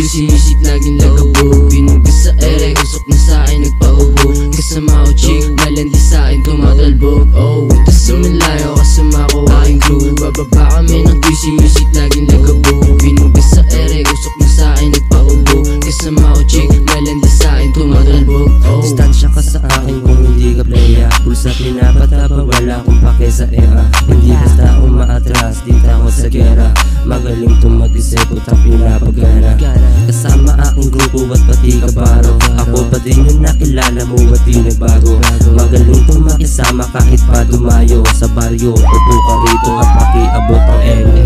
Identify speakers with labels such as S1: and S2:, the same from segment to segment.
S1: QC music, laging lagabo. Binugas sa ere, usok na sa'kin nagpaubo. Kasama ko chick, malandi sa'kin tumatalbog. Oh, tas sumilayo kasama ko aking crew. Bababa kami ng QC music, laging lagabo. Binugas sa ere, usok na sa'kin nagpaubo. Kasama ko chick, malandi sa'kin tumatalbog. Oh,
S2: distansya ka sa akin kung hindi ka playa. Pulsa pinapataba, wala akong pake sa era. Hindi basta umaatras, di takot sa gera. Magaling tong mag-isip, utang pinapagana. Kasama aking grupo at pati kabaro. Ako pa din yung nakilala mo at di nagbago. Magaling tong makisama kahit pa dumayo sa baryo. Upo ka rito at pakiabot ang ere.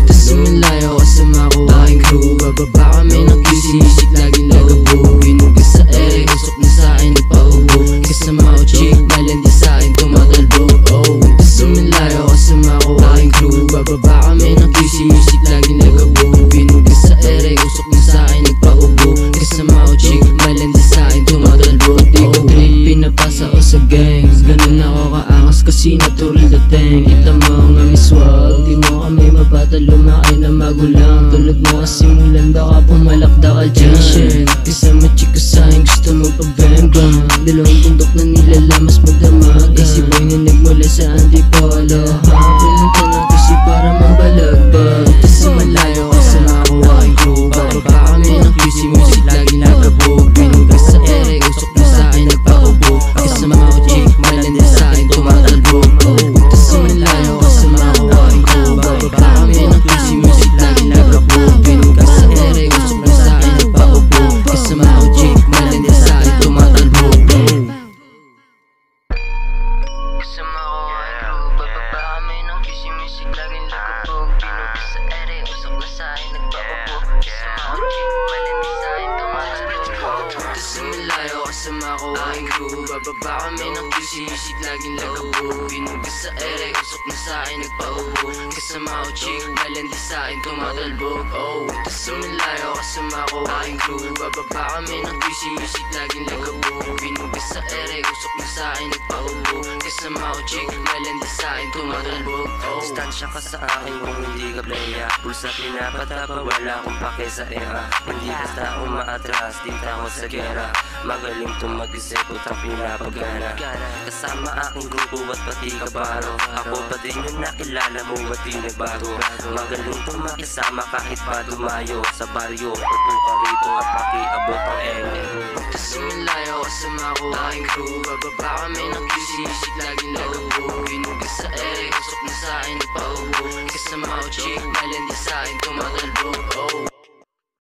S1: tas sumilayo kasama ko aking crew. Bababa kami ng QC music, laging lagabo. Binugas sa ere, usok na sa'kin nagpaubo. Kasama ko chick, malandi sa'kin tumatalbog. Oh, tas sumilayo kasama ko aking crew. Bababa kami ng QC music, laging lagabo. Binugas sa ere, usok na sa'kin nagpaubo. Kasama ko chick, malandi sa'kin tumatalbog. Di ko trip, pinapasa ko sa gangs. Ganun ako kaangas kasi natural dating. Kita mo nga miswag, di mo kami mabata, lumaki na magulang. Tulad mo kasimulan, baka pumalakda ka dyan. Kasama chick ko sa'kin, gusto mo pa bang-bang. Dalawang bundok na nilalamas magdamag. Easy boy na nagmula sa Antipolo. Walang tanong kasi para mambalagbag. Tas sumalayo kasama ko aking crew. Bababa kami ng QC music, laging lagabo. Binugas sa ere, usok na sa'kin nagpaubo. Kasama ko chick, malandi sa'kin tumatalbog. Tas sumalayo kasama ko aking crew. Bababa kami ng QC music, laging lagabo. Binugas sa ere, usok na sa'kin nagpaubo. Kasama ko chick, malandi sa'kin tumatalbog. Kasama ko aking crew. Bababa kami ng QC music, laging lagabo. Binugas sa ere, usok na sa'kin nagpaubo. Kasama ko chick, malandi sa'kin tumatalbog. Tas sumilayo kasama ko aking crew. Bababa kami ng QC music, laging lagabo. Binugas sa ere, usok na sa'kin nagpaubo. Kasama ko chick, malandi sa'kin tumatalbog. Oh, tas sumilayo kasama ko aking crew. Bababa kami ng QC music, laging lagabo. Binugas sa ere, usok na sa'kin nagpaubo. Kasama ko chick, malandi sa'kin tumatalbog. Oh,
S2: distansya ka sa akin kung hindi ka playa. Pulsa pinapataba, wala akong pake sa era. Hindi basta umaatras, di takot sa gera. Magaling tong mag-isip, utang pinapagana. Kasama aking grupo at pati kabaro. Ako pa din yung nakilala mo at di nagbago. Magaling tong makisama kahit pa dumayo sa baryo. Upo ka rito at pakiabot ang ere.
S1: tas sumilayo kasama ko aking crew. Bababa kami ng QC music, laging lagabo. Binugas sa ere, usok na sa'kin nagpaubo. Kasama ko chick, malandi sa'kin tumatalbog. Oh.